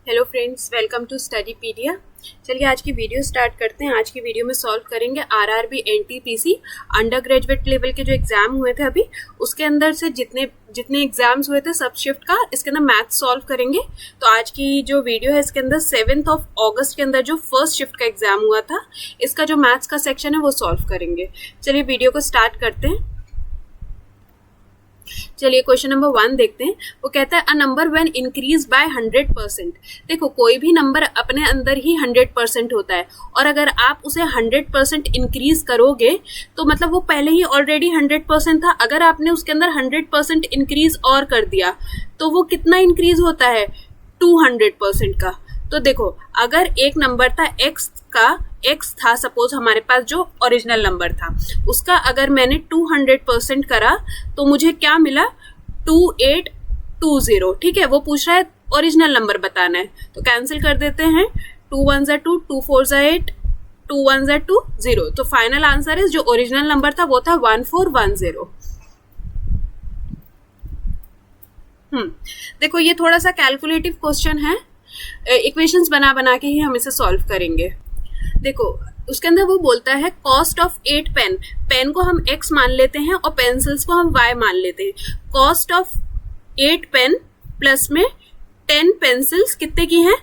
Hello friends, welcome to Studypedia. चलिए आज की वीडियो स्टार्ट करते हैं। आज की वीडियो में सॉल्व करेंगे RRB NTPC under graduate level के जो एग्जाम हुए थे अभी, उसके अंदर से जितने एग्जाम्स हुए थे सब शिफ्ट का इसके अंदर मैथ्स सॉल्व करेंगे। तो आज की जो वीडियो है इसके अंदर 7 अगस्त के अंदर जो फर्स्ट शिफ्ट का एग्जाम हुआ था इसका जो मैथ्स का सेक्शन है वो सॉल्व करेंगे। चलिए वीडियो को स्टार्ट करते हैं। चलिए क्वेश्चन नंबर 1 देखते हैं। वो कहता है a number when increase by 100%। देखो कोई भी नंबर अपने अंदर ही 100% होता है और अगर आप उसे 100% इंक्रीज करोगे तो मतलब वो पहले ही ऑलरेडी 100% था। अगर आपने उसके अंदर 100% इंक्रीज और कर दिया तो वो कितना इंक्रीज होता है 200% का। तो देखो अगर एक नंबर था x था सपोज हमारे पास जो ओरिजिनल नंबर था उसका अगर मैंने 200% करा तो मुझे क्या मिला 2820। ठीक है, वो पूछ रहा है ओरिजिनल नंबर बताना है तो कैंसिल कर देते हैं। 2 1 2 2 4 8 2 1 2 0। तो फाइनल आंसर है जो ओरिजिनल नंबर था वो था 1410। देखो ये थोड़ा सा कैलकुलेटिव क्वेश्चन है, इक्वेशंस बना के ही हम इसे सॉल्व करेंगे। देखो उसके अंदर वो बोलता है कॉस्ट ऑफ 8 पेन को हम x मान लेते हैं और पेंसिल्स को हम y मान लेते हैं। कॉस्ट ऑफ 8 पेन प्लस में 10 पेंसिल्स कितने की हैं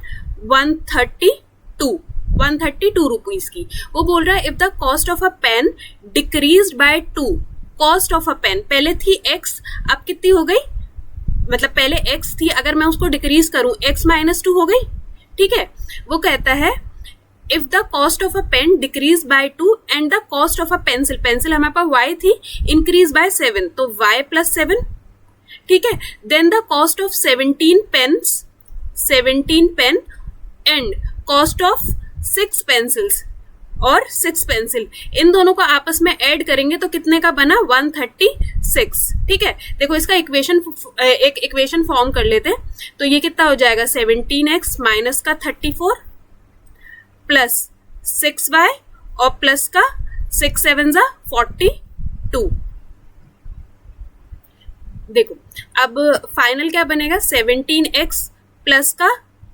132 रुपीज की। वो बोल रहा है if the cost of a pen decreased by 2। Cost of a pen पहले थी x, अब कितनी हो गई, मतलब पहले x थी अगर मैं उसको डिक्रीज करूं x -2 हो गई। ठीक है, वो कहता है if the cost of a pen decrease by 2 and the cost of a pencil हमारे पास y थी इंक्रीज बाय 7 तो y + 7। ठीक है, then the cost of 17 pen and cost of 6 pencils और 6 पेंसिल, इन दोनों को आपस में ऐड करेंगे तो कितने का बना 136। ठीक है, देखो इसका एक इक्वेशन फॉर्म कर लेते हैं। तो ये कितना हो जाएगा 17x माइनस का 34 प्लस 6y और प्लस का 6 7 42। देखो अब फाइनल क्या बनेगा 17x प्लस का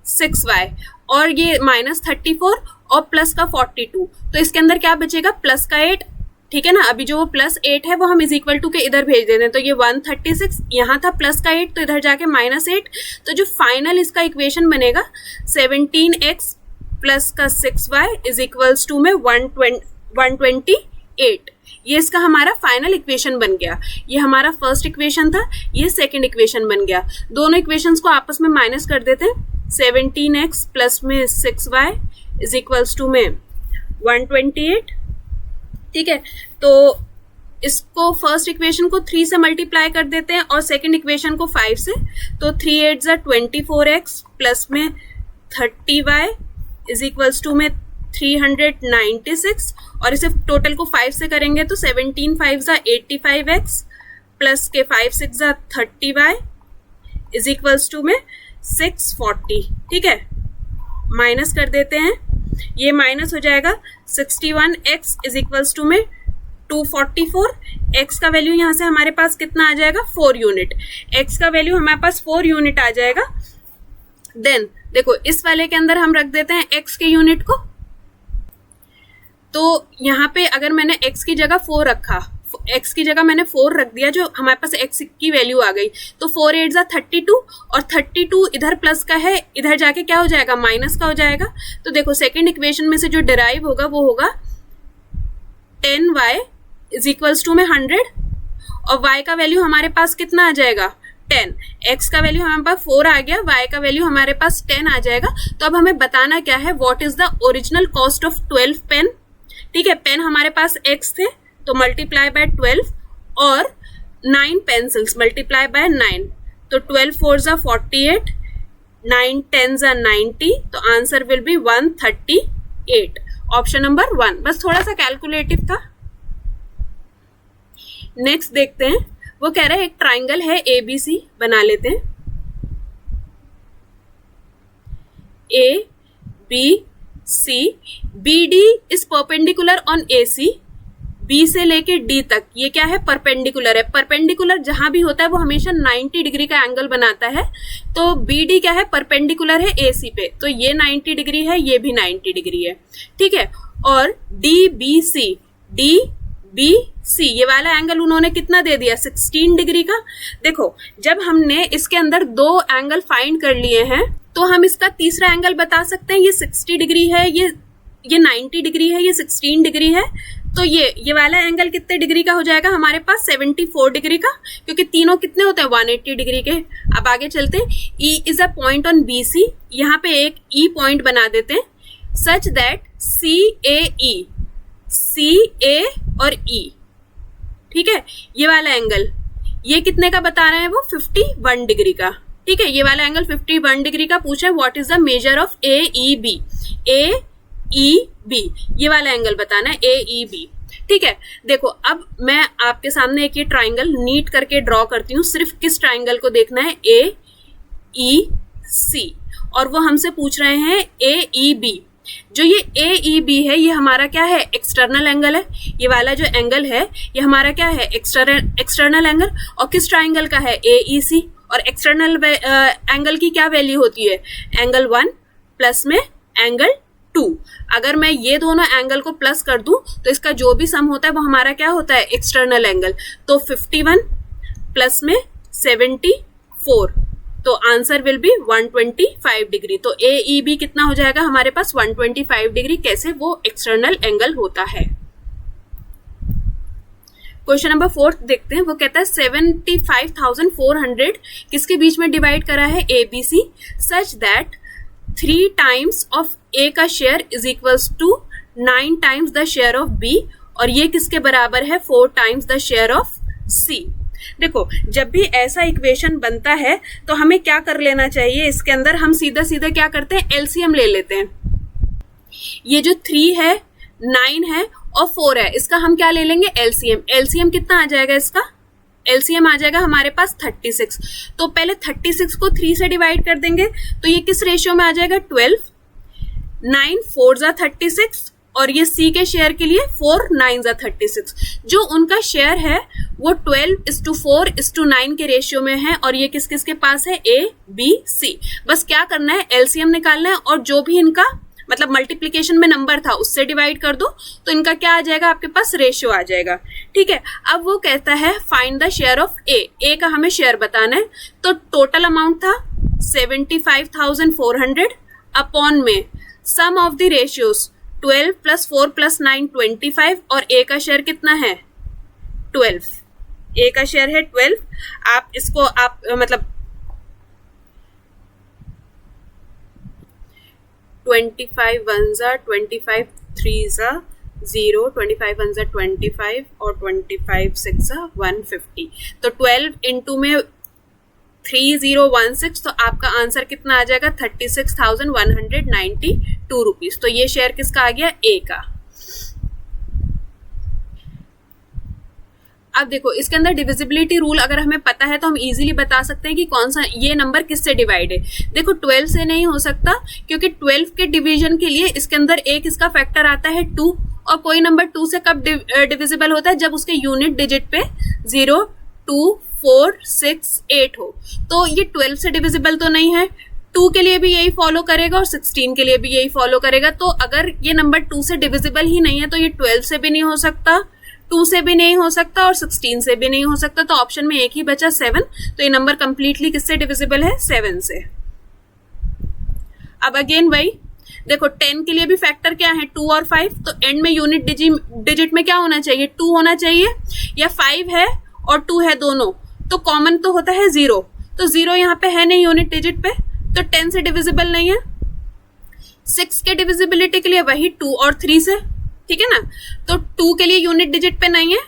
6y और ये -34 और प्लस का 42। तो इसके अंदर क्या बचेगा प्लस का 8। ठीक है ना, अभी जो +8 है वो हम इज इक्वल टू के इधर भेज देते हैं। तो ये 136 यहाँ था प्लस का 8 तो इधर जाके -8। तो जो फाइनल इसका इक्वेशन बनेगा 17x प्लस का 6y इज इक्वल्स टू में 128। ये इसका हमारा फाइनल इक्वेशन बन गया। ये हमारा फर्स्ट इक्वेशन था, ये सेकंड इक्वेशन बन गया। दोनों इक्वेशंस को आपस में माइनस कर देते हैं। 17x प्लस में 6y इज इक्वल्स टू में 128। ठीक है, तो इसको फर्स्ट इक्वेशन को 3 से मल्टीप्लाई कर देते हैं और सेकंड इक्वेशन को 5 से। तो 3 8 24x प्लस में 30y इज इक्वल्स टू में 396 और इसे टोटल को 5 से करेंगे तो 17 5 85x प्लस के 5 6 30y इज इक्वल्स टू में 640। ठीक है, माइनस कर देते हैं, ये माइनस हो जाएगा 61x इज इक्वल्स टू में 244। x का वैल्यू यहाँ से हमारे पास कितना आ जाएगा 4 यूनिट। x का वैल्यू हमारे पास 4 यूनिट आ जाएगा। देन देखो इस वाले के अंदर हम रख देते हैं x के यूनिट को। तो यहाँ पे अगर मैंने x की जगह 4 रखा, x की जगह मैंने 4 रख दिया जो हमारे पास x की वैल्यू आ गई। तो 4 8 32 और 32 इधर प्लस का है, इधर जाके क्या हो जाएगा माइनस का हो जाएगा। तो देखो सेकंड इक्वेशन में से जो डिराइव होगा वो होगा 10y इज इक्वल्स टू में 100 और y का वैल्यू हमारे पास कितना आ जाएगा 10। x का वैल्यू हमारे पास 4 आ गया, y का वैल्यू हमारे पास 10 आ जाएगा। तो अब हमें बताना क्या है what is the original cost of 12 pen. ठीक है, पेन हमारे पास x थे तो मल्टीप्लाई बाय 12 और 9 पेंसिल्स मल्टीप्लाई बाय 9। तो 12 4 48 9 10 90। तो answer will B 138। Option number 1 बस थोड़ा सा कैलकुलेटिव था। नेक्स्ट देखते हैं। वो कह रहा है एक ट्राइंगल है ABC, बना लेते हैं। ABC BD is perpendicular on AC, B से लेके डी तक ये क्या है, परपेंडिकुलर है। परपेंडिकुलर जहां भी होता है वो हमेशा 90 डिग्री का एंगल बनाता है। तो बी डी क्या है, परपेंडिकुलर है ए सी पे, तो ये 90 डिग्री है, ये भी 90 डिग्री है, ठीक है। और डी बी सी ये वाला एंगल उन्होंने कितना दे दिया, 16 डिग्री का। देखो जब हमने इसके अंदर दो एंगल फाइंड कर लिए हैं तो हम इसका तीसरा एंगल बता सकते हैं। ये 60 डिग्री है, ये 90 डिग्री है, ये 16 डिग्री है, तो ये वाला एंगल कितने डिग्री का हो जाएगा हमारे पास, 74 डिग्री का, क्योंकि तीनों कितने होते हैं, 180 डिग्री के। अब आगे चलते हैं। E is a point on BC, यहाँ पे एक E पॉइंट बना देते हैं, सच दैट CA और E, ठीक है। ये वाला एंगल ये कितने का बता रहे हैं वो, 51 डिग्री का, ठीक है। ये वाला एंगल 51 डिग्री का पूछा है। What is the measure of AEB, ये वाला एंगल बताना है, AEB, ठीक है। देखो अब मैं आपके सामने एक ये ट्राइंगल नीट करके ड्रॉ करती हूँ। सिर्फ किस ट्राइंगल को देखना है, AEC, और वो हमसे पूछ रहे हैं AEB। जो ये AEB है ये हमारा क्या है, एक्सटर्नल एंगल है। ये वाला जो एंगल है ये हमारा क्या है, एक्सटर्नल एंगल। और किस ट्राइंगल का है, AEC। और एक्सटर्नल एंगल की क्या वैल्यू होती है, एंगल 1 प्लस में एंगल 2। अगर मैं ये दोनों एंगल को प्लस कर दूं तो इसका जो भी सम होता है वो हमारा क्या होता है, एक्सटर्नल एंगल। तो 51 प्लस में 74, तो आंसर विल बी 125 डिग्री। तो AEB कितना हो जाएगा हमारे पास, 125 डिग्री। कैसे, वो एक्सटर्नल एंगल होता है। क्वेश्चन नंबर 4 देखते हैं। वो कहता है 75,400 किसके बीच में डिवाइड करा है, ABC, such that 3 times of A का share is equals to 9 times the share of B, और ये किसके बराबर है, 4 times the share of C। देखो जब भी ऐसा इक्वेशन बनता है तो हमें क्या कर लेना चाहिए, इसके अंदर हम सीधा सीधा क्या करते हैं, एलसीएम ले लेते हैं। ये जो 3 है, 9 है और 4 है, इसका हम क्या ले लेंगे, एलसीएम। एलसीएम कितना आ जाएगा इसका, एलसीएम आ जाएगा हमारे पास 36। तो पहले 36 को 3 से डिवाइड कर देंगे, तो ये किस रेशियो में आ जाएगा, 12। 9 4 जा 36, और ये सी के शेयर के लिए 4 9 जा 36। जो उनका शेयर है वो 12:4:9 के रेशियो में है, और ये किस किस के पास है, A B C। बस क्या करना है, एलसीएम निकालना है, और जो भी इनका मतलब मल्टीप्लीकेशन में नंबर था उससे डिवाइड कर दो, तो इनका क्या आ जाएगा, आपके पास रेशियो आ जाएगा, ठीक है। अब वो कहता है फाइंड द शेयर ऑफ ए का हमें शेयर बताना है। तो टोटल अमाउंट था 75,400 अपॉन में सम ऑफ द रेशियोज 12 + 4 + 9 25, और ए का शेयर कितना है, 12। ए का शेयर है 12। आप इसको मतलब 25 1 जा 25 3 जा 0, 25 1 जा 25 और 25 6 जा 150। तो 12 इंटू में 3016, तो आपका आंसर कितना आ जाएगा, 36,192 रुपीज। तो ये शेयर किसका आ गया, ए का। अब देखो इसके अंदर डिविजिबिलिटी रूल अगर हमें पता है तो हम इजीली बता सकते हैं कि कौन सा ये नंबर किससे डिवाइड है। देखो 12 से नहीं हो सकता, क्योंकि 12 के डिवीजन के लिए इसके अंदर एक इसका फैक्टर आता है 2, और कोई नंबर 2 से कब डिविजिबल होता है, जब उसके यूनिट डिजिट पे 0 2 4 6 8 हो। तो ये 12 से डिविजिबल तो नहीं है, 2 के लिए भी यही फॉलो करेगा और 16 के लिए भी यही फॉलो करेगा। तो अगर ये नंबर 2 से डिविजिबल ही नहीं है तो ये 12 से भी नहीं हो सकता, 2 से भी नहीं हो सकता और 16 से भी नहीं हो सकता। तो ऑप्शन में एक ही बचा 7। तो ये नंबर कंप्लीटली किससे डिविजिबल है, 7 से। अब अगेन वही देखो 10 के लिए भी फैक्टर क्या है, 2 और 5। तो एंड में यूनिट डिजिट में क्या होना चाहिए, 2 होना चाहिए, या 5 है और 2 है दोनों, तो कॉमन तो होता है 0। तो 0 यहाँ पे है नहीं यूनिट डिजिट पे, तो 10 से डिविजिबल नहीं है। 6 के डिविजिबिलिटी के लिए वही 2 और 3 से, ठीक है ना। तो 2 के लिए यूनिट डिजिट पे नहीं है।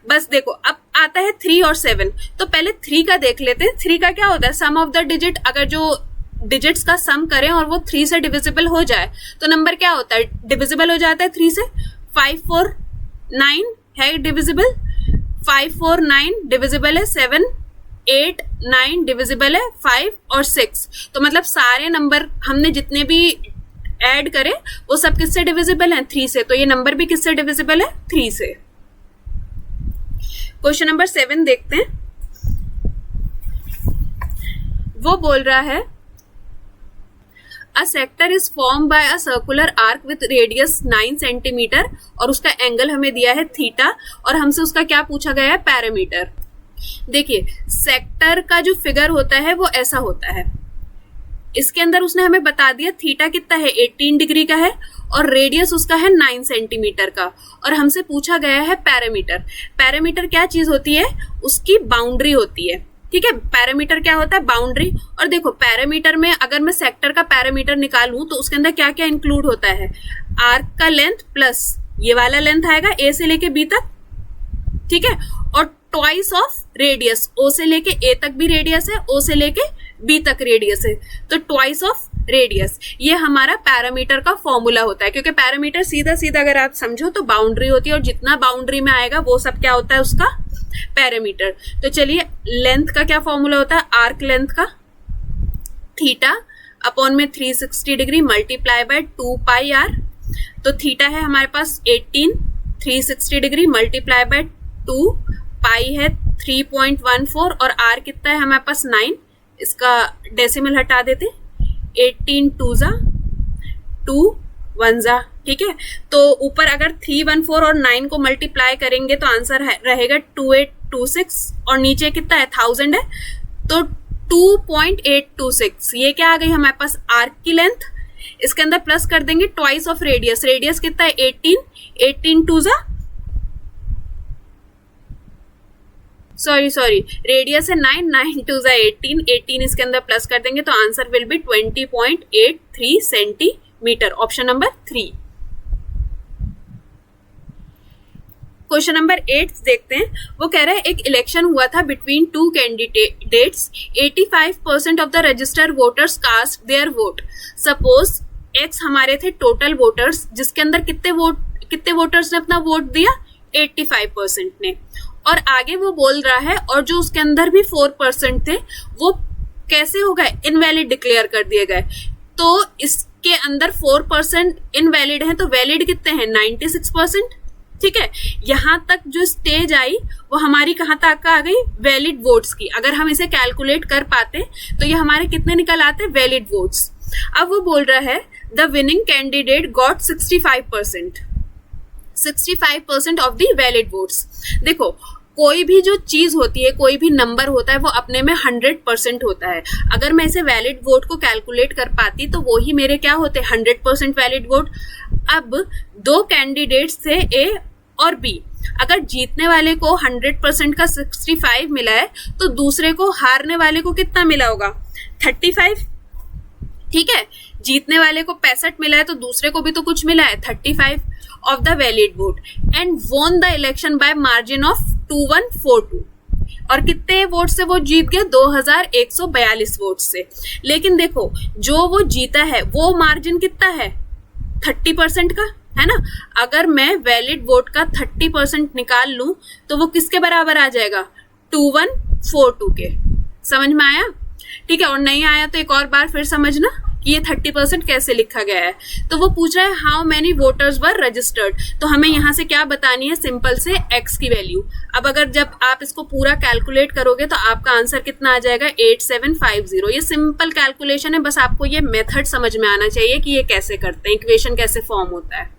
बस देखो अब आता है 3 और 7। तो पहले 3 का देख लेते हैं। 3 का क्या होता है, सम ऑफ द डिजिट। अगर जो डिजिट्स का सम करें और वो 3 से डिविजिबल हो जाए तो नंबर क्या होता है, डिविजिबल हो जाता है 3 से। 5 4 9 है डिविजिबल, 5 4 9 डिविजिबल है, 7 8 9 डिविजिबल है, 5 और 6। तो मतलब सारे नंबर हमने जितने भी ऐड करे वो सब किससे डिविजिबल हैं, 3 से। तो ये नंबर भी किससे डिविजिबल है, 3 से। क्वेश्चन नंबर 7 देखते हैं। वो बोल रहा है a sector is form by a circular arc with radius 9 centimetre और उसका एंगल हमें दिया है थीटा और हमसे उसका क्या पूछा गया है, पैरामीटर। देखिए सेक्टर का जो फिगर होता है वो ऐसा होता है, इसके अंदर उसने हमें बता दिया थीटा कितना है, 18 डिग्री का है और रेडियस उसका है 9 सेंटीमीटर का और हमसे पूछा गया है पैरामीटर। पैरामीटर क्या चीज होती है, उसकी बाउंड्री होती है। ठीक है, पैरामीटर क्या होता है, बाउंड्री। और देखो पैरामीटर में अगर मैं सेक्टर का पैरामीटर निकालूं तो उसके अंदर क्या क्या इंक्लूड होता है, आर्क का लेंथ प्लस ये वाला लेंथ आएगा ए से लेके बी तक, ठीक है, और ट्वाइस ऑफ रेडियस, ओ से लेके ए तक भी रेडियस है, ओ से लेके बी तक रेडियस है, तो ट्वाइस ऑफ रेडियस। ये हमारा पैरामीटर का फॉर्मूला होता है, क्योंकि पैरामीटर सीधा सीधा अगर आप समझो तो बाउंड्री होती है और जितना बाउंड्री में आएगा वो सब क्या होता है, उसका पैरामीटर। तो चलिए लेंथ का क्या फॉर्मूला होता है, आर्क लेंथ का थीटा अपॉन में 360 degree multiply by 2 pi R. तो थीटा है हमारे पास 18, 360 डिग्री मल्टीप्लाई बाय 2 पाई है 3.14 और आर कितना है हमारे पास 9, इसका डेसिमल हटा देते, 18 2 जा 2 1 जा, ठीक है। तो ऊपर अगर 314 और 9 को मल्टीप्लाई करेंगे तो आंसर रहेगा 2826 और नीचे कितना है 1000 है, तो 2.826। ये क्या आ गई हमारे पास, आर्क की लेंथ। इसके अंदर प्लस कर देंगे ट्वाइस ऑफ रेडियस, रेडियस कितना है 18, 18 2 जा सॉरी रेडियस है 9, 9 2 जा 18, 18 इसके अंदर प्लस कर देंगे तो answer will B 20.83 centimetre, option number 3। Question number 8 देखते हैं। वो कह रहा है एक इलेक्शन हुआ था between 2 candidates, 85% of the registered voters cast their vote. Suppose x हमारे थे टोटल वोटर्स, जिसके अंदर कितने वोटर्स ने अपना वोट दिया, 85% ने। और आगे वो बोल रहा है और जो उसके अंदर भी 4% थे वो कैसे हो गए, इनवैलिड डिक्लेयर कर दिए गए। तो इसके अंदर 4% इनवैलिड है तो वैलिड कितने हैं, 96%, ठीक है। यहां तक जो स्टेज आई वो हमारी कहां तक आ गई, वैलिड वोट्स की। अगर हम इसे कैलकुलेट कर पाते तो ये हमारे कितने निकल आते, वैलिड वोट्स। अब वो बोल रहा है the winning candidate got 65% of the valid votes. देखो कोई भी जो चीज होती है, कोई भी नंबर होता है वो अपने में 100% होता है। अगर मैं इसे वैलिड वोट को कैलकुलेट कर पाती तो वो ही मेरे क्या होते, 100% वैलिड वोट। अब 2 कैंडिडेट्स थे ए और बी, अगर जीतने वाले को 100% का 65 मिला है तो दूसरे को, हारने वाले को कितना मिला होगा, 35, ठीक है। जीतने वाले को 65 मिला है तो दूसरे को भी तो कुछ मिला है, 35 of the valid vote and won the election bye margin of 2142। और कितने वोट से वो जीत गए, 2142 वोट से। लेकिन देखो जो वो जीता है वो मार्जिन कितना है, 30% का है ना। अगर मैं वैलिड वोट का 30% निकाल लूं तो वो किसके बराबर आ जाएगा, 2142 के। समझ में आया, ठीक है। और नहीं आया तो एक और बार फिर समझना कि ये 30% कैसे लिखा गया है। तो वो पूछ रहा है how many voters were registered, तो हमें यहाँ से क्या बतानी है, सिंपल से x की वैल्यू। अब अगर जब आप इसको पूरा कैलकुलेट करोगे तो आपका आंसर कितना आ जाएगा, 8750। ये सिंपल कैलकुलेशन है, बस आपको ये मेथड समझ में आना चाहिए कि ये कैसे करते हैं, इक्वेशन कैसे फॉर्म होता है।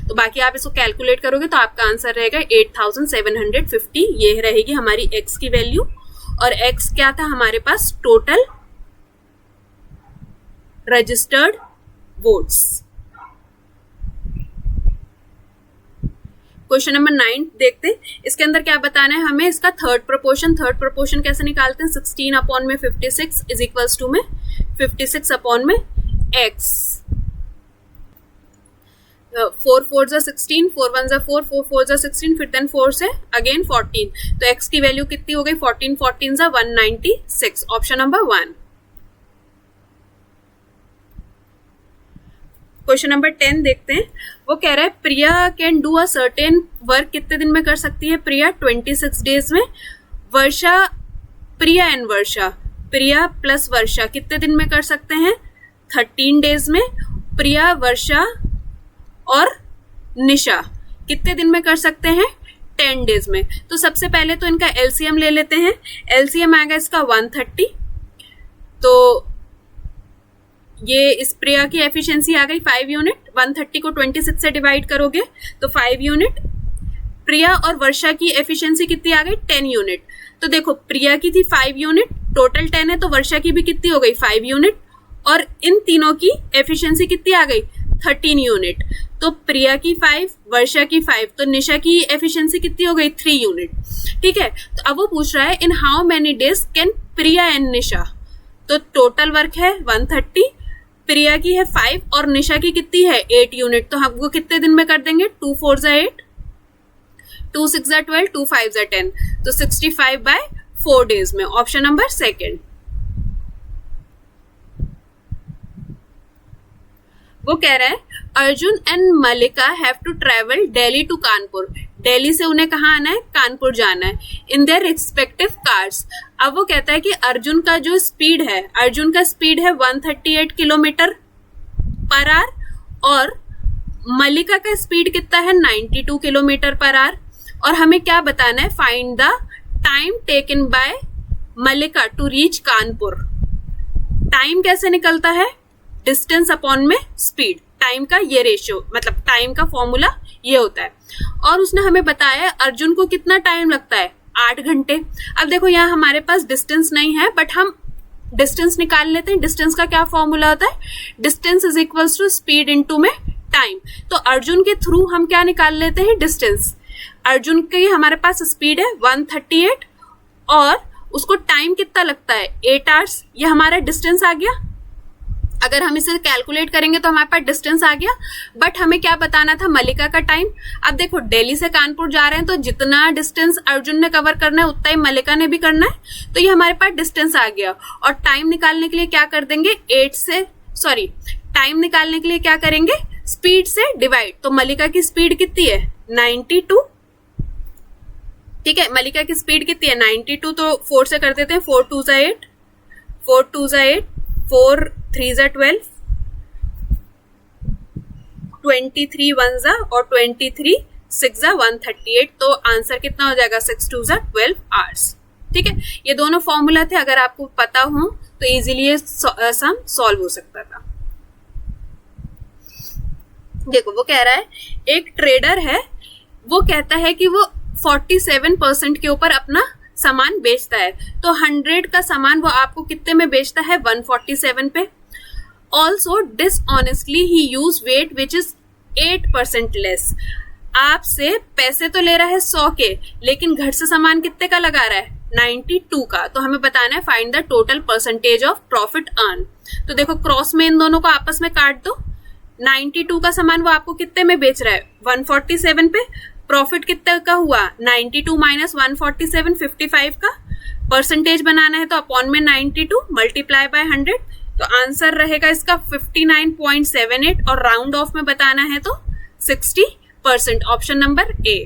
तो बाकी आप इसको कैलकुलेट करोगे तो आपका आंसर रहेगा 8750। ये रहेगी हमारी x की वैल्यू। और x क्या था हमारे पास, total registered votes. Question number 9 देखते हैं। इसके अंदर क्या बताना है हमें, इसका थर्ड प्रोपोर्शन कैसे निकालते हैं, 16 अपॉन में 56 इज इक्वल्स टू में 56 अपॉन में x। 4 4 जा 16, 4 1 जा 4, 4 4 जा 16, फिर देन 4 से अगेन 14। तो x की वैल्यू कितनी हो गई, 14 14 जा 196, ऑप्शन नंबर 1। क्वेश्चन नंबर 10 देखते हैं। वो कह रहा है Priya can do a certain work कितने दिन में कर सकती है, प्रिया 26 डेज में। वर्षा, प्रिया एंड वर्षा, प्रिया प्लस वर्षा कितने दिन में कर सकते हैं, 13 डेज में। प्रिया, वर्षा और निशा कितने दिन में कर सकते हैं, 10 डेज में। तो सबसे पहले तो इनका एलसीएम ले लेते हैं। एलसीएम आएगा इसका 130, तो ये इस प्रिया की एफिशिएंसी आ गई 5 यूनिट। 130 को 26 से डिवाइड करोगे तो 5 यूनिट। प्रिया और वर्षा की एफिशिएंसी कितनी आ गई 10 यूनिट। तो देखो प्रिया की थी 5 यूनिट, टोटल 10 है, तो वर्षा की भी कितनी हो गई 5 यूनिट, और इन तीनों की एफिशिएंसी कितनी आ गई 13 यूनिट। तो प्रिया की 5, वर्षा की 5, तो निशा की एफिशिएंसी कितनी हो गई 3 यूनिट। ठीक है, तो अब वो पूछ रहा है in how many days can Priya and Nisha. तो टोटल वर्क है 130, प्रिया की है 5 और निशा की कितनी है 8 यूनिट। तो हम वो कितने दिन में कर देंगे 2 4 8, 2 6 12, 2 5 10, तो 65 बाय 4 डेज में। Option number second. वो कह रहा है Arjun and Mallika have to travel Delhi to Kanpur. Delhi से उन्हें कहाँ आना है, कानपुर जाना है, इन देयर रिस्पेक्टिव कार्स। अब वो कहता है कि अर्जुन का जो स्पीड है, अर्जुन का स्पीड है 138 किलोमीटर पर आवर और मलिका का स्पीड कितना है 92 किलोमीटर पर आवर। और हमें क्या बताना है, find the time taken by Mallika to reach Kanpur. Time कैसे निकलता है, डिस्टेंस अपॉन में स्पीड, टाइम का ये रेशियो, मतलब टाइम का फॉर्मूला ये होता है। और उसने हमें बताया अर्जुन को कितना टाइम लगता है 8 घंटे। अब देखो यहाँ हमारे पास डिस्टेंस नहीं है, बट हम डिस्टेंस निकाल लेते हैं। डिस्टेंस का क्या फॉर्मूला होता है, distance is equals to speed into में टाइम। तो अर्जुन के थ्रू हम क्या निकाल लेते हैं, डिस्टेंस। अर्जुन की हमारे पास स्पीड है 138 और उसको टाइम कितना लगता है 8 आवर्स। ये हमारा डिस्टेंस आ गया। अगर हम इसे कैलकुलेट करेंगे तो हमारे पास डिस्टेंस आ गया, बट हमें क्या बताना था, मलिका का टाइम। अब देखो दिल्ली से कानपुर जा रहे हैं तो जितना डिस्टेंस अर्जुन ने कवर करना है उतना ही मलिका ने भी करना है। तो ये हमारे पास डिस्टेंस आ गया और टाइम निकालने के लिए क्या कर देंगे, टाइम निकालने के लिए क्या करेंगे, स्पीड से डिवाइड। तो मलिका की स्पीड कितनी है 92, ठीक है, मलिका की स्पीड कितनी है 92, तो 4 से कर देते हैं, 4 2 8, 4 2 8, 4 3 12, 23 1 और 23 6 138। तो आंसर कितना हो जाएगा 6 2 12 आवर्स। ठीक है, ये दोनों फॉर्मूला थे, अगर आपको पता हो तो इजीली ये सम सॉल्व हो सकता था। देखो वो कह रहा है एक ट्रेडर है, वो कहता है कि वो 47% के ऊपर अपना सामान बेचता है। तो 100 का सामान वो आपको कितने में बेचता है 147 पे। Also dishonestly he use weight which is 8% less. आपसे पैसे तो ले रहा है 100 के, लेकिन घर से सामान कितने का लगा रहा है 92 का। तो हमें बताना है find the total percentage of profit earn. तो देखो क्रॉस में इन दोनों को आपस में काट दो। 92 का सामान वो आपको कितने में बेच रहा है 147 पे। प्रॉफिट कितने का हुआ 92 माइनस 147 55 का। परसेंटेज बनाना है तो अपॉन में 92 मल्टीप्लाई बाय 100। तो आंसर रहेगा इसका 59.78 और राउंड ऑफ में बताना है तो 60%। Option number A.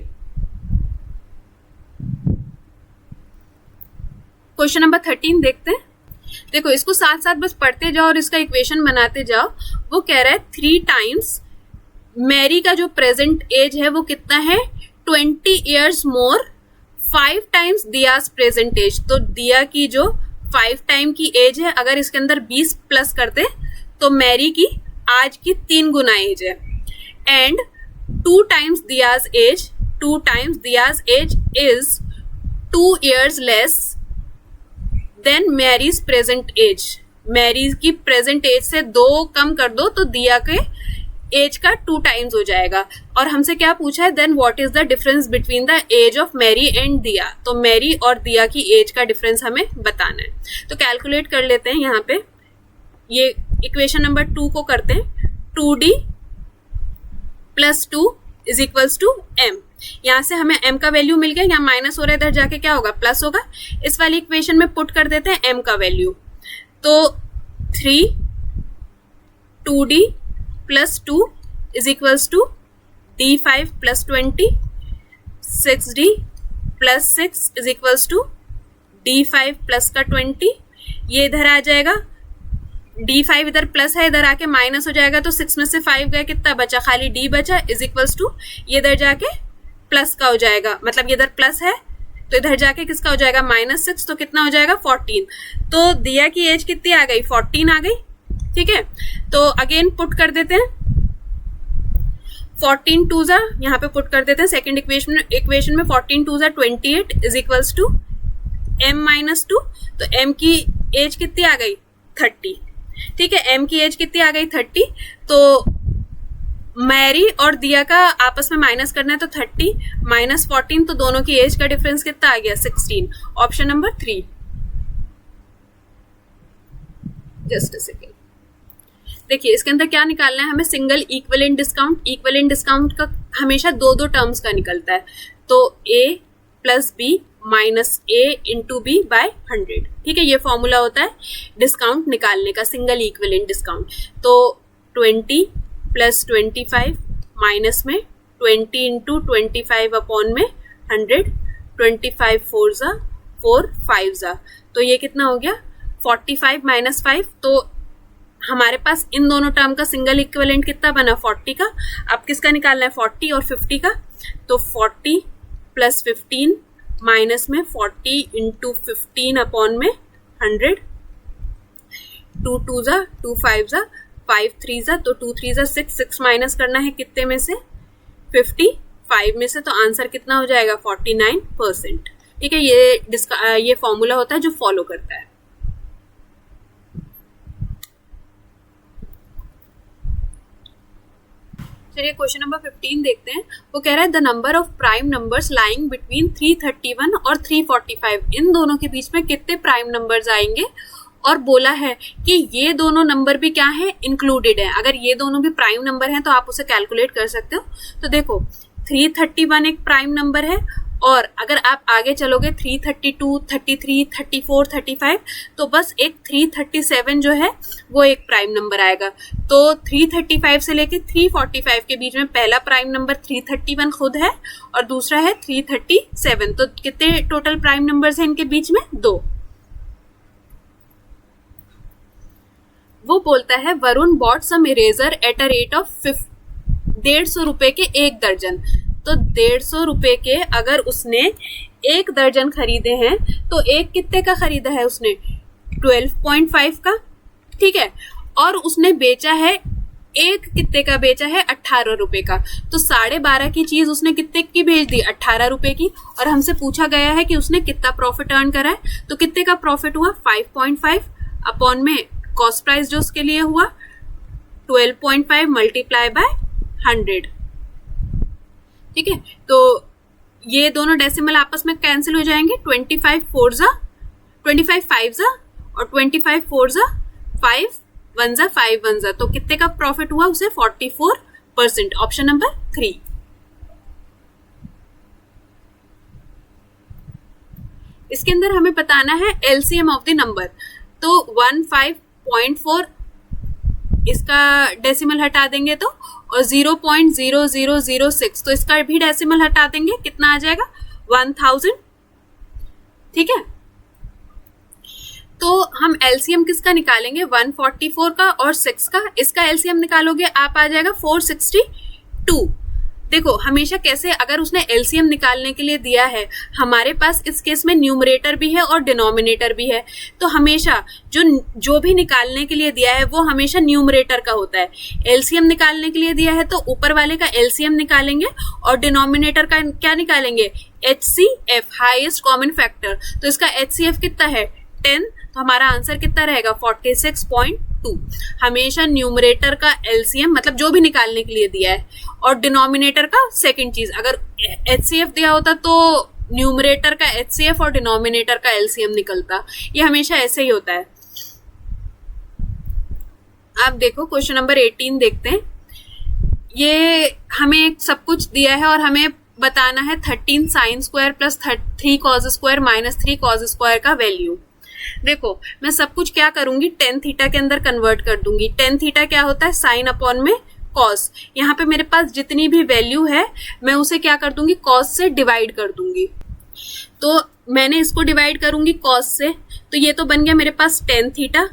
Question number 13 देखते हैं। देखो इसको साथ साथ बस पढ़ते जाओ और इसका इक्वेशन बनाते जाओ। वो कह रहा है 3 टाइम्स मैरी का जो प्रेजेंट एज है वो कितना है 20 years more 5 times Diya's present age. तो दिया की जो 5 टाइम की एज है, अगर इसके अंदर 20 प्लस करते तो मैरी की आज की 3 गुना एज है। And 2 times Diya's age, 2 times Diya's age is 2 years less than Mary's present age. Mary की प्रेजेंट एज से 2 कम कर दो तो दिया के एज का 2 टाइम्स हो जाएगा। और हमसे क्या पूछा है, then what is the difference between the age of Mary and Diya. तो मैरी और दिया की एज का डिफरेंस हमें बताना है। तो कैलकुलेट कर लेते हैं। यहाँ पे ये इक्वेशन नंबर 2 को करते हैं। 2d plus 2 is equals to m। यहाँ से हमें m का वैल्यू मिल गया, यहाँ माइनस हो रहा है, इधर जाके क्या होगा प्लस होगा। इस वाली इक्वेशन में पुट कर देते हैं m का वैल्यू। तो 3 2d plus 2 is equals to d5 plus 20, 6d plus 6 is equals to d5 plus का 20। ये इधर आ जाएगा, d5 इधर प्लस है, इधर आके माइनस हो जाएगा। तो 6 में से 5 गया, कितना बचा, खाली d बचा, इज इक्वल्स टू ये इधर जाके प्लस का हो जाएगा, मतलब ये इधर प्लस है तो इधर जाके किसका हो जाएगा -6, तो कितना हो जाएगा 14। तो दिया की एज कितनी आ गई 14 आ गई। ठीक है, तो अगेन पुट कर देते हैं 14 2 जा, यहाँ पे पुट कर देते हैं सेकेंड इक्वेशन में 14 2 जा 28 इज इक्वल्स टू m-2। तो m की एज कितनी आ गई 30। ठीक है, m की एज कितनी आ गई 30। तो मैरी और दिया का आपस में माइनस करना है, तो 30 - 14, तो दोनों की एज का डिफरेंस कितना आ गया 16। Option number 3। Just a second, देखिए इसके अंदर क्या निकालना है हमें, single equivalent discount. Equivalent discount का हमेशा दो टर्म्स का निकलता है, तो a + b - a × b / 100। ठीक है, ये फॉर्मूला होता है डिस्काउंट निकालने का, सिंगल इक्विवेलेंट डिस्काउंट। तो 20 + 25 माइनस में 20 × 25 अपॉन में 100, 25 4 जा 4 5 जा, तो ये कितना हो गया 45 - 5। तो हमारे पास इन दोनों टर्म का सिंगल इक्विवेलेंट कितना बना 40 का। अब किसका निकालना है 40 और 50 का, तो 40 + 15 माइनस में 40 × 15 अपॉन में 100, 2 2 जा 2 5 जा 5 3 जा, तो 2 3 जा 6, 6 माइनस करना है कितने में से 55 में से, तो आंसर कितना हो जाएगा 49%। ठीक है, ये फॉर्मूला होता है जो फॉलो करता है। चलिए क्वेश्चन नंबर 15 देखते हैं। वो कह रहा है the number of prime numbers lying between 331 और 345, इन दोनों के बीच में कितने प्राइम नंबर्स आएंगे। और बोला है कि ये दोनों नंबर भी क्या है इंक्लूडेड है। अगर ये दोनों भी प्राइम नंबर हैं तो आप उसे कैलकुलेट कर सकते हो। तो देखो 331 एक प्राइम नंबर है, और अगर आप आगे चलोगे 332, 33, 34, 35, तो बस एक 337 जो है वो एक प्राइम नंबर आएगा। तो 335 से लेके 345 के बीच में पहला प्राइम नंबर 331 खुद है और दूसरा है 337। तो कितने टोटल प्राइम नंबर्स हैं इनके बीच में 2। वो बोलता है Varun bought some eraser at a rate of 150 रुपए के 1 दर्जन। तो 150 रुपए के अगर उसने 1 दर्जन खरीदे हैं तो एक कितने का खरीदा है उसने 12.5 का। ठीक है, और उसने बेचा है एक कितने का बेचा है 18 रुपए का। तो 12.5 की चीज उसने कितने की भेज दी 18 रुपए की, और हमसे पूछा गया है कि उसने कितना प्रॉफिट अर्न करा है। तो कितने का प्रॉफिट हुआ 5.5 अपॉन में कॉस्ट प्राइस जो उसके लिए हुआ 12.5 मल्टीप्लाई बाय 100। ठीक है, तो ये दोनों डेसिमल आपस में कैंसिल हो जाएंगे। 25 4 जा 25 5 जा और 25 4 जा 5 1 जा 5 1 जा, तो कितने का प्रॉफिट हुआ उसे 44%। Option number 3। इसके अंदर हमें बताना है एलसीएम ऑफ द नंबर। तो 15.4 इसका डेसिमल हटा देंगे तो, और 0.0006 तो इसका भी डेसिमल हटा देंगे, कितना आ जाएगा 1000। ठीक है, तो हम एलसीएम किसका निकालेंगे 144 का और 6 का। इसका एलसीएम निकालोगे आप आ जाएगा 462। देखो हमेशा कैसे, अगर उसने एलसीएम निकालने के लिए दिया है, हमारे पास इस केस में न्यूमरेटर भी है और डिनोमिनेटर भी है, तो हमेशा जो भी निकालने के लिए दिया है वो हमेशा न्यूमरेटर का होता है। एलसीएम निकालने के लिए दिया है तो ऊपर वाले का एलसीएम निकालेंगे और डिनोमिनेटर का क्या निकालेंगे एचसीएफ, हाईएस्ट कॉमन फैक्टर। तो इसका एचसीएफ कितना है 10, तो हमारा आंसर कितना रहेगा 46.2। हमेशा न्यूमरेटर का एलसीएम मतलब जो भी निकालने के लिए दिया है, और डिनोमिनेटर का सेकंड चीज। अगर एचसीएफ दिया होता तो न्यूमरेटर का एचसीएफ और डिनोमिनेटर का एलसीएम निकलता। ये हमेशा ऐसे ही होता है। आप देखो क्वेश्चन नंबर 18 देखते हैं। ये हमें सब कुछ दिया है और हमें बताना है 13 sin square plus 3 cos square minus 3 cos square का वैल्यू। देखो मैं सब कुछ क्या करूंगी tan थीटा के अंदर कन्वर्ट कर दूंगी। tan थीटा क्या होता है साइन अपॉन में कॉस। यहाँ पे मेरे पास जितनी भी वैल्यू है मैं उसे क्या कर दूंगी कॉस से डिवाइड कर दूंगी। तो मैंने इसको डिवाइड करूंगी कॉस से, तो ये तो बन गया मेरे पास tan थीटा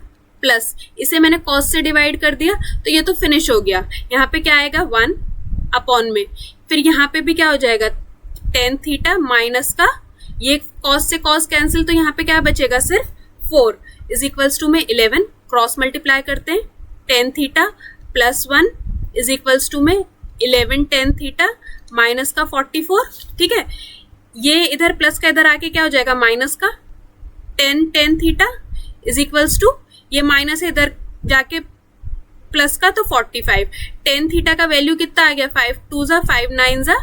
प्लस इसे मैंने कॉस से डिवाइड कर दिया, तो ये तो फिनिश हो गया। यहाँ पे क्या आएगा 1 अपॉन में, फिर यहाँ पे भी क्या हो जाएगा टेन थीटा माइनस का ये कॉस से कॉस कैंसिल, तो यहाँ पे क्या बचेगा सिर्फ 4 इज इक्वल्स टू में 11 क्रॉस मल्टीप्लाई करते हैं, tan theta plus 1 is equals to में 11 टेन थीटा माइनस का 44। ठीक है, ये इधर प्लस का इधर आके क्या हो जाएगा माइनस का 10 tan theta is equals to ये माइनस है इधर जाके प्लस का तो 45। टेन थीटा का वैल्यू कितना आ गया 5 2 जा 5 9 जा,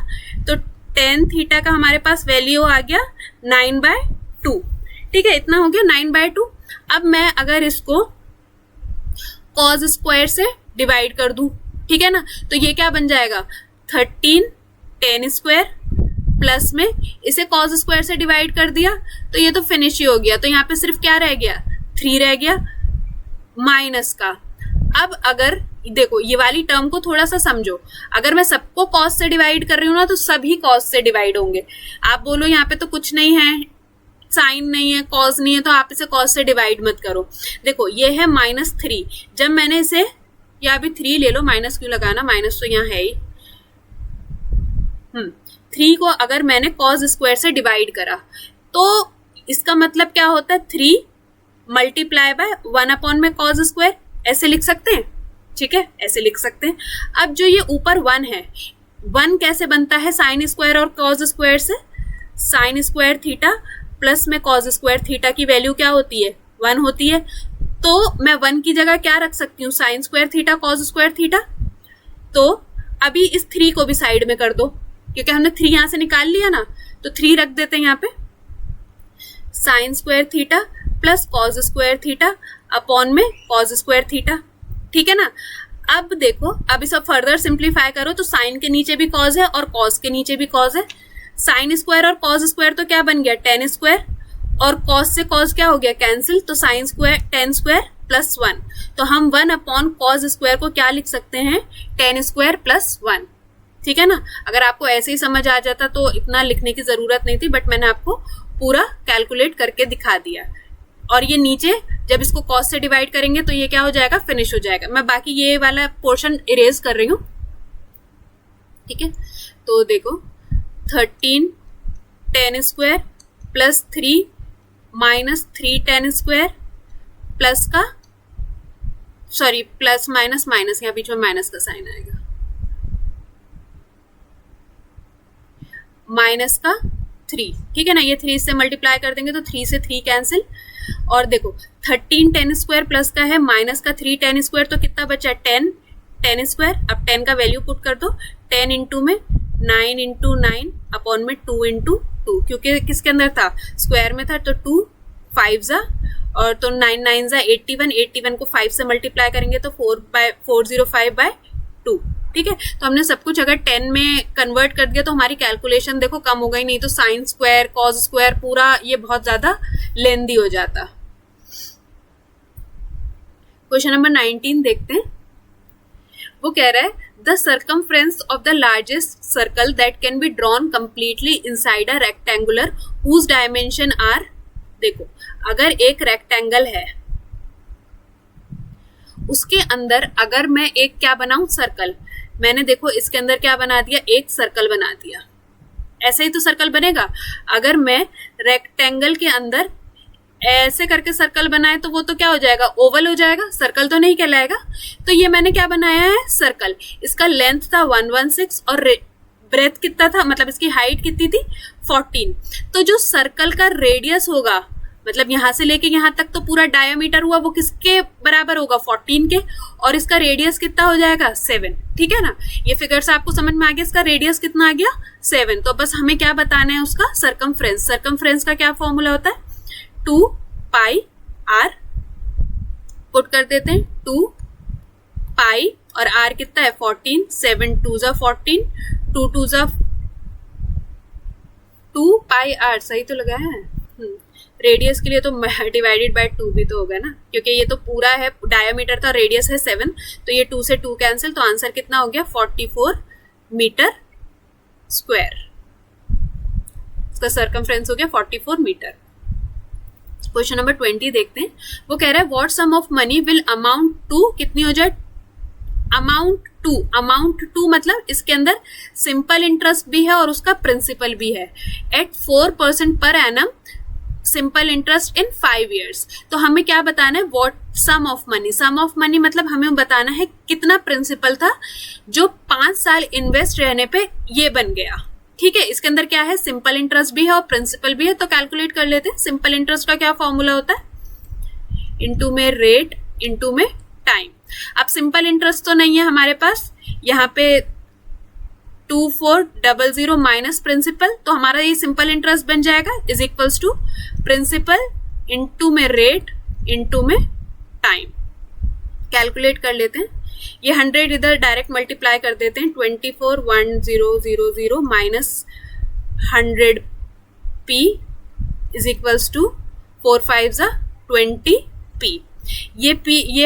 तो टेन थीटा का हमारे पास वैल्यू आ गया 9/2। ठीक है, इतना हो गया 9/2। अब मैं अगर इसको कॉस स्क्वायर से डिवाइड कर दूं, ठीक है ना, तो ये क्या बन जाएगा 13 टेन स्क्वायर प्लस में इसे कॉस स्क्वायर से डिवाइड कर दिया तो ये तो फिनिश ही हो गया। तो यहाँ पे सिर्फ क्या रह गया 3 रह गया माइनस का। अब अगर देखो ये वाली टर्म को थोड़ा सा समझो, अगर मैं सबको कॉस से डिवाइड कर रही हूँ ना तो सभी कॉस से डिवाइड होंगे। आप बोलो यहाँ पे तो कुछ नहीं है, साइन नहीं है, कॉस नहीं है, तो आप इसे कॉस से डिवाइड मत करो। देखो ये है -3, जब मैंने इसे या भी 3 ले लो, माइनस क्यों लगाना, माइनस तो यहाँ है ही। 3 को अगर मैंने कॉस स्क्वायर से डिवाइड करा तो इसका मतलब क्या होता है 3 मल्टीप्लाई बाय 1 में कॉस स्क्वायर, ऐसे लिख सकते हैं। ठीक है, ऐसे लिख सकते हैं। अब जो ये ऊपर 1 है, 1 कैसे बनता है साइन स्क्वायर और कॉस स्क्वायर से, साइन स्क्वायर थीटा प्लस में कॉस स्क्वायर थीटा की वैल्यू क्या होती है 1 होती है। तो मैं 1 की जगह क्या रख सकती हूँ sine square theta cos square theta. तो अभी इस 3 को भी साइड में कर दो क्योंकि हमने 3 यहां से निकाल लिया ना, तो 3 रख देते हैं यहाँ पे, sine square theta plus cos square theta upon में कॉस स्क्वायर थीटा। ठीक है ना। अब देखो, अब इसे फर्दर सिंप्लीफाई करो तो साइन के नीचे भी कॉस है और कॉस के नीचे भी कॉस है। साइन स्क्वायर और कॉस स्क्वायर तो क्या बन गया टेन स्क्वायर, और कॉस से कॉस क्या हो गया कैंसिल, तो sine square ten square plus 1। तो हम 1 अपॉन कॉस स्क्वायर को क्या लिख सकते हैं टेन स्क्वायर प्लस 1। ठीक है ना। अगर आपको ऐसे ही समझ आ जाता तो इतना लिखने की जरूरत नहीं थी, बट मैंने आपको पूरा कैलकुलेट करके दिखा दिया। और ये नीचे जब इसको कॉस से डिवाइड करेंगे तो ये क्या हो जाएगा फिनिश हो जाएगा। मैं बाकी ये वाला पोर्शन इरेज कर रही हूँ। ठीक है, तो देखो 13 ten square plus 3 minus 3 ten square plus का सॉरी प्लस माइनस माइनस, यहाँ बीच में माइनस का साइन आएगा, माइनस का 3। ठीक है ना, ये 3 से मल्टीप्लाई कर देंगे तो 3 से 3 कैंसिल। और देखो 13 टेन स्क्वायर प्लस का है माइनस का 3 टेन स्क्वायर, तो कितना बचा 10 टेन स्क्वायर। अब 10 का वैल्यू पुट कर दो, 10 इंटू में 9 इंटू 9 अपॉन में 2 इंटू 2, क्योंकि किसके अंदर था स्क्वायर में था, तो 2 5 जा और तो 9 9 जा 81, 81 को 5 से मल्टीप्लाई करेंगे तो 405/2। ठीक है, तो हमने सब कुछ अगर 10 में कन्वर्ट कर दिया तो हमारी कैलकुलेशन देखो कम हो गई, नहीं तो साइन स्क्वायर कॉस स्क्वायर पूरा ये बहुत ज्यादा लेंदी हो जाता। क्वेश्चन नंबर 19 देखते हैं। वो कह रहा है the circumference of the largest circle that can be drawn completely inside a rectangular whose dimension are. देखो अगर एक रेक्टेंगल है उसके अंदर अगर मैं एक क्या बनाऊं सर्कल, मैंने देखो इसके अंदर क्या बना दिया एक सर्कल बना दिया, ऐसे ही तो सर्कल बनेगा। अगर मैं रेक्टेंगल के अंदर ऐसे करके सर्कल बनाए तो वो तो क्या हो जाएगा ओवल हो जाएगा, सर्कल तो नहीं कहलाएगा। तो ये मैंने क्या बनाया है सर्कल, इसका लेंथ था 116 और ब्रेथ कितना था, मतलब इसकी हाइट कितनी थी 14। तो जो सर्कल का रेडियस होगा, मतलब यहां से लेके यहां तक तो पूरा डायमीटर हुआ वो किसके बराबर होगा 14 के, और इसका रेडियस कितना हो जाएगा 7। ठीक है ना, ये फिगर से आपको समझ में आ गया इसका रेडियस कितना आ गया 7। तो बस हमें क्या बताना है उसका सर्कमफ्रेंस। सर्कमफ्रेंस का क्या फॉर्मूला होता है 2 पाई r, पुट कर देते हैं 2 पाई और r कितना है 14, 7 2 जा 14, 2 2 जा 2 पाई r, सही तो लगा है। रेडियस के लिए तो डिवाइडेड बाय 2 भी तो होगा ना, क्योंकि ये तो पूरा है डायमीटर था, रेडियस है 7, तो ये 2 से 2 कैंसिल, तो आंसर कितना हो गया 44 मीटर स्क्वायर। इसका सर्कमफ्रेंस हो गया 44 मीटर। क्वेश्चन नंबर 20 देखते हैं। वो कह रहा है what sum of money will amount to, कितनी हो जाए अमाउंट टू मतलब इसके अंदर सिंपल इंटरेस्ट भी है और उसका प्रिंसिपल भी है एट 4% पर annum simple interest in 5 years। तो हमें क्या बताना है, व्हाट सम ऑफ मनी मतलब हमें बताना है कितना प्रिंसिपल था जो 5 साल इन्वेस्ट रहने पे ये बन गया। ठीक है, इसके अंदर क्या है, सिंपल इंटरेस्ट भी है और प्रिंसिपल भी है। तो कैलकुलेट कर लेते हैं। सिंपल इंटरेस्ट का क्या फॉर्मूला होता है, इंटू में रेट इंटू में टाइम। अब सिंपल इंटरेस्ट तो नहीं है हमारे पास, यहाँ पे 2400 माइनस प्रिंसिपल, तो हमारा ये सिंपल इंटरेस्ट बन जाएगा is equals to principal into में रेट इंटू में टाइम। कैलकुलेट कर लेते हैं। ये 100 इधर डायरेक्ट मल्टीप्लाई कर देते हैं। 241000 minus 100 p is equals to 4 5 20 p। ये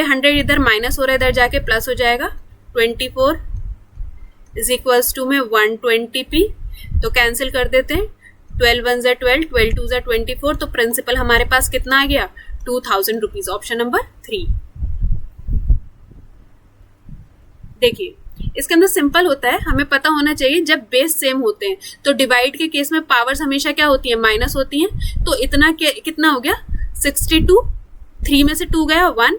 100 इधर माइनस हो रहा है, इधर जाके प्लस हो जाएगा। 24 इज इक्वल्स टू में 120 p, तो कैंसिल कर देते हैं। 12 1 12, 12 2 24, तो प्रिंसिपल हमारे पास कितना आ गया, 2000 रुपीज। Option number 3। देखिए इसके अंदर सिंपल होता है, हमें पता होना चाहिए जब बेस सेम होते हैं तो डिवाइड के केस में पावर्स हमेशा क्या होती है, माइनस होती हैं। तो इतना कितना हो गया 62, 3 में से 2 गया 1,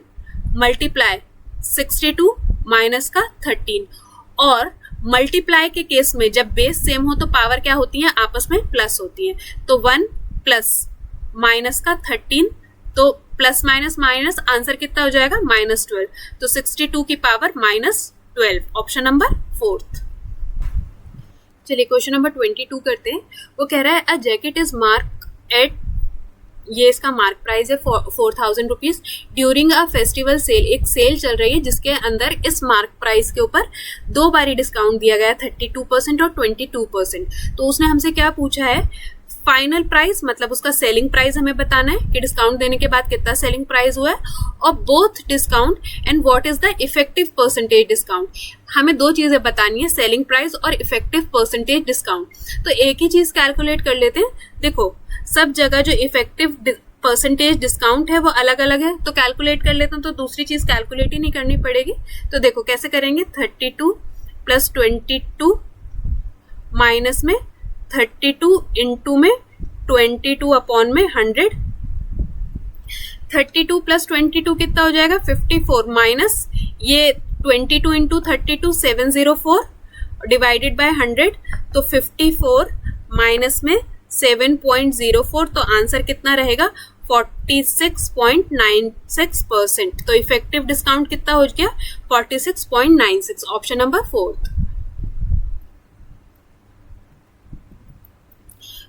मल्टीप्लाई 62 माइनस का 13। और मल्टीप्लाई के केस में जब बेस सेम हो तो पावर क्या होती है, आपस में प्लस होती है। तो 1 प्लस माइनस का 13, तो प्लस माइनस माइनस आंसर कितना हो जाएगा, -12। तो 62 की पावर -12। Option number 4। चलिए क्वेश्चन नंबर 22 करते हैं। वो कह रहा है a jacket is mark at, ये इसका मार्क प्राइस है 4000 rupees during a festival sale. एक सेल चल रही है जिसके अंदर इस मार्क प्राइस के ऊपर 2 बारी डिस्काउंट दिया गया, 32% और 22%। तो उसने हमसे क्या पूछा है, फाइनल प्राइस मतलब उसका सेलिंग प्राइस हमें बताना है कि डिस्काउंट देने के बाद कितना सेलिंग प्राइस हुआ है, और both discount and what is the effective percentage discount. हमें 2 चीजें बतानी है, सेलिंग प्राइस और इफेक्टिव परसेंटेज डिस्काउंट। तो एक ही चीज कैलकुलेट कर लेते हैं। देखो सब जगह जो इफेक्टिव परसेंटेज डिस्काउंट है वो अलग अलग है, तो कैलकुलेट कर लेते हैं। तो दूसरी चीज कैलकुलेट ही नहीं करनी पड़ेगी। तो देखो कैसे करेंगे, 32 प्लस 22 माइनस में 32 इंटू में 22 अपॉन में 100। 32 प्लस 22 कितना हो जाएगा, 54 माइनस ये 22 इंटू 32 704 डिवाइडेड बाय 100, तो 54 माइनस में 7.04, तो आंसर कितना रहेगा 46.96%। तो इफेक्टिव डिस्काउंट कितना हो गया 46.96। Option number 4।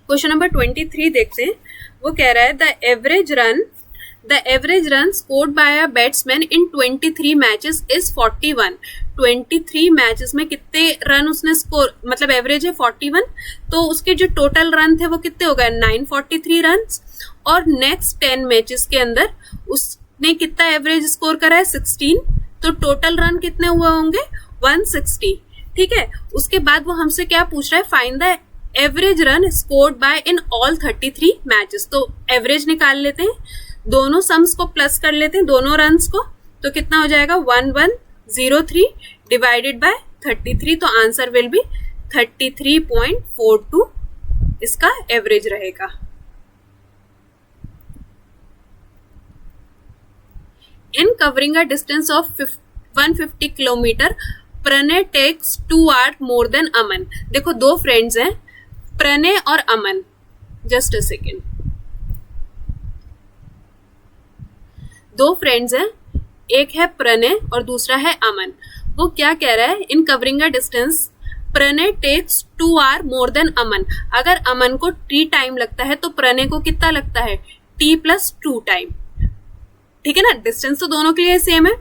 क्वेश्चन नंबर 23 देखते हैं। वो कह रहा है the average run scored by a batsman in 23 matches is 41। 23 matches में कितने रन उसने स्कोर, मतलब एवरेज है 41, तो उसके जो टोटल रन थे वो कितने हो गए 943 रन। और नेक्स्ट 10 मैचेस के अंदर उसने कितना एवरेज स्कोर करा है 16, तो टोटल रन कितने हुए होंगे 160। ठीक है, उसके बाद वो हमसे क्या पूछ रहा है, find the average run scored by in all 33 matches. तो एवरेज निकाल लेते हैं, दोनों सम्स को प्लस कर लेते हैं, दोनों रन्स को, तो कितना हो जाएगा 1103 डिवाइडेड बाय 33, तो आंसर विल बी 33.42 इसका एवरेज रहेगा। In covering a distance of 150 kilometre Pranay takes 2 hours more than Aman. देखो 2 फ्रेंड्स हैं, प्रणय और Aman. Just a second, 2 friends हैं, एक है प्रणय और दूसरा है अमन। वो क्या कह रहा है, in covering a distance Pranay takes 2 hours more than Aman. अगर अमन को t टाइम लगता है तो प्रणय को कितना लगता है t + 2 टाइम। ठीक है ना, डिस्टेंस तो दोनों के लिए सेम है।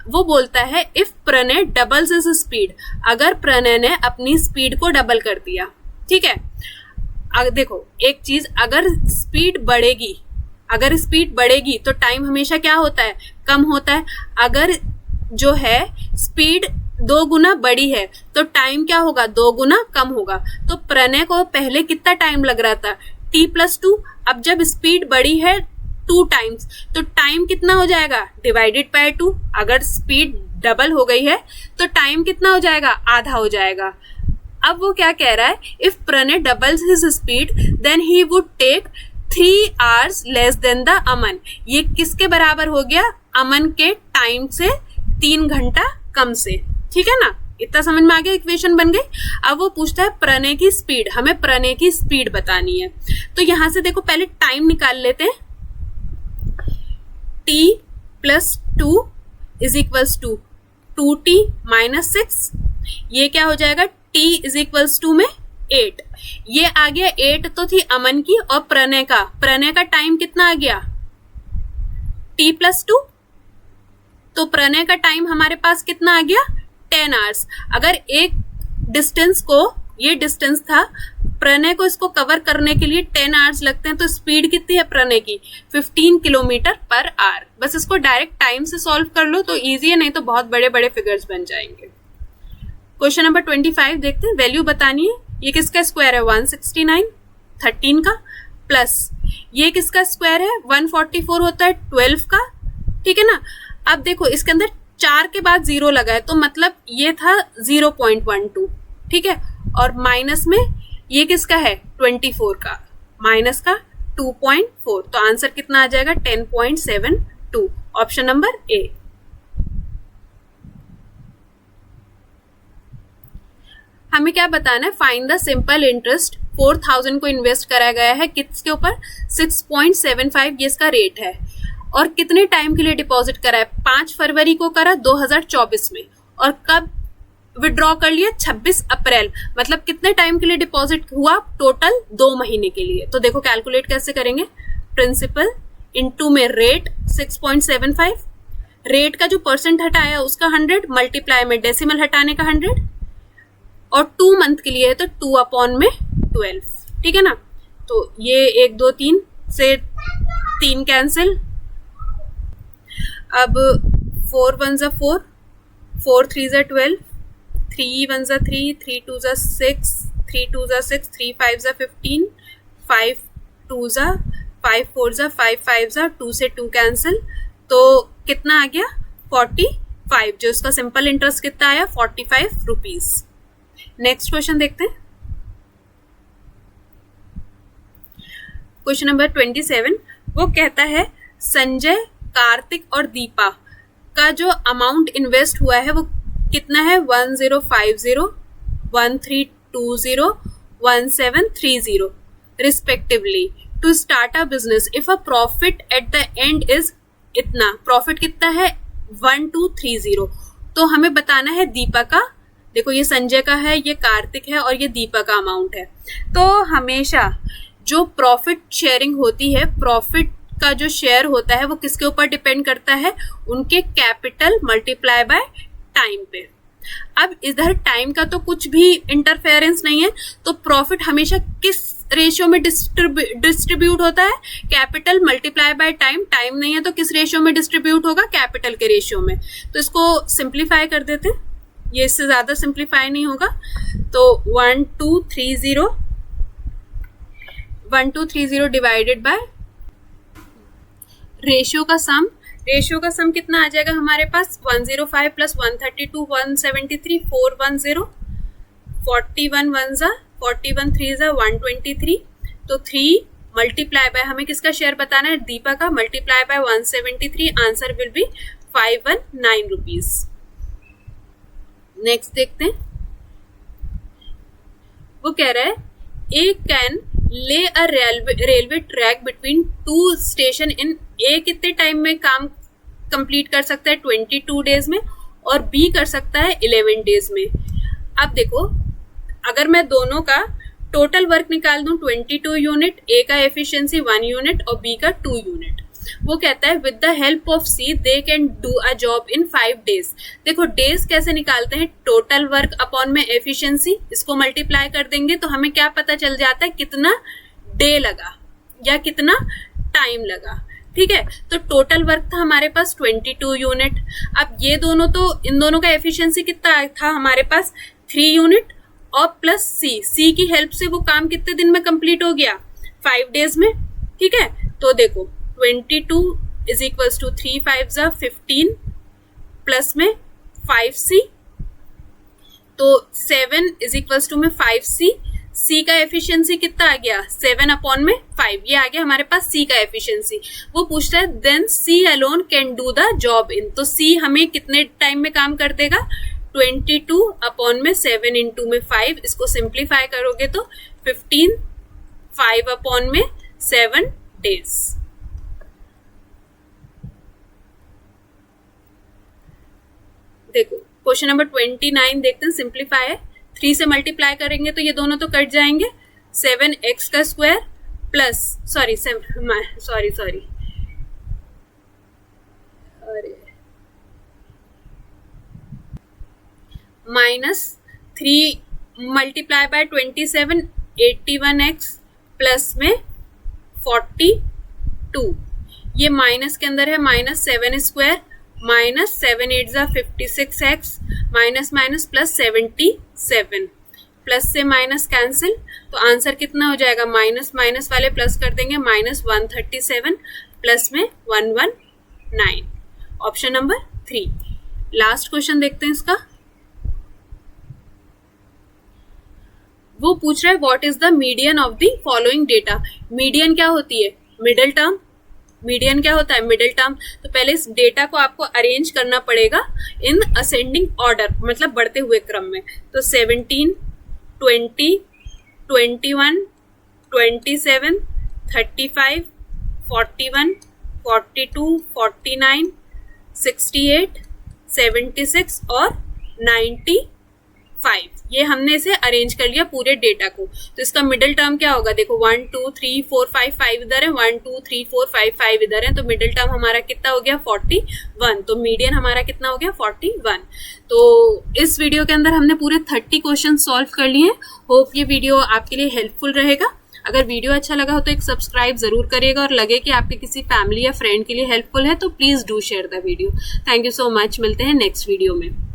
वो बोलता है if Pranay doubles is speed, अगर प्रणय ने अपनी स्पीड को डबल कर दिया। ठीक है, देखो एक चीज, अगर स्पीड बढ़ेगी तो टाइम हमेशा क्या होता है, कम होता है। अगर जो है स्पीड 2 गुना बड़ी है तो टाइम क्या होगा 2 गुना कम होगा। तो प्रणय को पहले कितना टाइम लग रहा था t + 2, अब जब स्पीड बड़ी है 2 टाइम्स, तो टाइम कितना हो जाएगा डिवाइडेड बाय 2। अगर स्पीड डबल हो गई है तो टाइम कितना हो जाएगा, आधा हो जाएगा। अब वो क्या कह रहा है, if Pranay doubles his speed then he would take 3 hours less than the Aman. ये किसके बराबर हो गया, अमन के टाइम से 3 घंटा कम से। ठीक है ना, इतना समझ में आ गया, इक्वेशन बन गई। अब वो पूछता है प्रणय की स्पीड, हमें प्रणय की स्पीड बतानी है। तो यहां से देखो पहले टाइम निकाल लेते हैं, t plus 2 is equals to 2t minus 6, ये क्या हो जाएगा, t इज इक्वल्स टू में 8, ये आ गया 8 तो थी अमन की, और प्रणय का टाइम कितना आ गया, t प्लस 2, तो प्रणय का टाइम हमारे पास कितना आ गया, 10 hours। अगर एक डिस्टेंस को, ये डिस्टेंस था, प्रणय को इसको कवर करने के लिए 10 hours लगते हैं, तो स्पीड कितनी है प्रणय की, 15 किलोमीटर पर आवर। बस इसको डायरेक्ट टाइम से सॉल्व कर लो तो इजी है, नहीं तो बहुत बड़े बड़े फिगर्स बन जाएंगे। क्वेश्चन नंबर 25 देखते हैं, वैल्यू बतानी है। ये किसका स्क्वायर है, 169, 13 का, प्लस ये किसका स्क्वायर है, 144 होता है 12 का। ठीक है ना, अब देखो इसके अंदर 4 के बाद 0 लगा है, तो मतलब ये था 0.12। ठीक है, और माइनस में ये किसका है, 24 का, माइनस का 2.4, तो आंसर कितना आ जाएगा, 10.72, ऑप्शन नंबर ए। हमें क्या बताना है, फाइंड द सिंपल इंटरेस्ट, 4000 को इन्वेस्ट करा गया है किसके ऊपर, 6.75 ये इसका रेट है, और कितने टाइम के लिए डिपॉजिट करा है, 5 फरवरी को करा 2024 में, और कब विड्रॉ कर लिया, 26 अप्रैल, मतलब कितने टाइम के लिए डिपॉजिट हुआ, टोटल 2 महीने के लिए। तो देखो कैलकुलेट कैसे करेंगे, प्रिंसिपल इनटू में रेट 6.75, रेट का जो परसेंट हटाया उसका 100, मल्टीप्लाई में डेसिमल हटाने का 100, और 2 मंथ के लिए है तो 2/12। ठीक है ना, तो ये 1 2 3 से 3 कैंसिल, अब 4 1 जा 4, 4 3 जा 12, 3 1 जा 3, 3 2 जा 6, 3 2 जा 6, 3 5 जा 15, 5 2 जा 5 4 जा 5 5 जा 2 से 2 कैंसिल, तो कितना आ गया 45, जो इसका सिंपल इंटरेस्ट कितना आया 45 रुपीज। नेक्स्ट क्वेश्चन देखते हैं, क्वेश्चन नंबर 27। वो कहता है संजय, कार्तिक और दीपा का जो अमाउंट इन्वेस्ट हुआ है वो कितना है, 1050, 1320, 1730 respectively to start a business if a profit at the end is इतना, प्रॉफिट कितना है 1230। तो हमें बताना है दीपा का, देखो ये संजय का है, ये कार्तिक है, और ये दीपा का अमाउंट है। तो हमेशा जो प्रॉफिट शेयरिंग होती है, प्रॉफिट का जो शेयर होता है वो किसके ऊपर डिपेंड करता है, उनके कैपिटल मल्टीप्लाई बाय टाइम पे। अब इधर टाइम का तो कुछ भी इंटरफेरेंस नहीं है, तो प्रॉफिट हमेशा किस रेशियो में डिस्ट्रीब्यूट होता है, capital multiply by time, time नहीं है तो किस रेशियो में डिस्ट्रीब्यूट होगा, कैपिटल के रेशियो में। तो इसको सिंप्लीफाई कर देते हैं, ये इससे ज्यादा सिंप्लीफाई नहीं होगा, तो 1230 डिवाइडेड बाय रेशियो का सम, रेशियो का सम कितना आ जाएगा हमारे पास, 105 प्लस 132 173 410, 41 1 जा 41 3 जा 123, तो 3 मल्टीप्लाई बाय, हमें किसका शेयर बताना है, दीपा का, multiply by 173, answer will be 519 rupees. Next देखते हैं, वो कह रहा है A can lay a railway track between 2 station in, A कितने टाइम में काम कंप्लीट कर सकता है 22 डेज में, और बी कर सकता है 11 डेज में। अब देखो अगर मैं दोनों का टोटल वर्क निकाल दूं 22 यूनिट, ए का एफिशिएंसी 1 यूनिट और बी का 2 यूनिट, वो कहता है with the help of C they can do a job in 5 days. देखो डेज कैसे निकालते हैं, टोटल वर्क अपॉन में एफिशिएंसी, इसको मल्टीप्लाई कर देंगे तो हमें क्या पता चल जाता है कितना डे लगा या कितना टाइम लगा। ठीक है, तो टोटल वर्क था हमारे पास 22 यूनिट। अब ये दोनों, तो इन दोनों का एफिशिएंसी कितना था हमारे पास 3 यूनिट, और प्लस सी की हेल्प से वो काम कितने दिन में कंप्लीट हो गया 5 डेज में। ठीक है, तो देखो 22 इज इक्वल्स टू 3 5 15 प्लस में 5c, तो 7 इज इक्वल्स टू में 5c, c का एफिशिएंसी कितना आ गया 7/5, ये आ गया हमारे पास c का एफिशिएंसी। वो पूछता है then c alone can do the job in, तो c हमें कितने टाइम में काम कर देगा 22/7 इंटू में 5, इसको सिंप्लीफाई करोगे तो 15, 5/7 डेज। देखो क्वेश्चन नंबर 29 देखते हैं, सिंप्लीफाई है, 3 से मल्टीप्लाई करेंगे तो ये दोनों तो कट जाएंगे, 7x का square plus sorry minus 3 multiply by 27 81x plus में 42, ये माइनस के अंदर है -7 स्क्वायर माइनस 7 8 जा 56x minus minus plus 77, plus से माइनस कैंसिल, तो आंसर कितना हो जाएगा माइनस माइनस वाले प्लस कर देंगे -137 प्लस में 119, ऑप्शन नंबर 3। लास्ट क्वेश्चन देखते हैं इसका। वो पूछ रहा है what is the median of the following data. Median क्या होती है मिडिल टर्म, मीडियन क्या होता है मिडिल टर्म। तो पहले इस डेटा को आपको अरेंज करना पड़ेगा इन असेंडिंग ऑर्डर, मतलब बढ़ते हुए क्रम में। तो 17 20 21 27 35 41 42 49 68 76 और 95, ये हमने इसे अरेंज कर लिया पूरे डेटा को। तो इसका मिडिल टर्म क्या होगा, देखो 1 2 3 4 5 5 इधर है, 1 2 3 4 5 5 इधर है, तो मिडिल टर्म हमारा कितना हो गया 41, तो मीडियन हमारा कितना हो गया 41। तो इस वीडियो के अंदर हमने पूरे 30 क्वेश्चन सॉल्व कर लिए हैं। होप ये वीडियो आपके लिए हेल्पफुल रहेगा। अगर वीडियो अच्छा लगा हो तो एक सब्सक्राइब जरूर करिएगा, और लगे कि आपके किसी फैमिली या फ्रेंड के लिए हेल्पफुल है तो please do share the video. Thank you so much, मिलते हैं नेक्स्ट वीडियो में।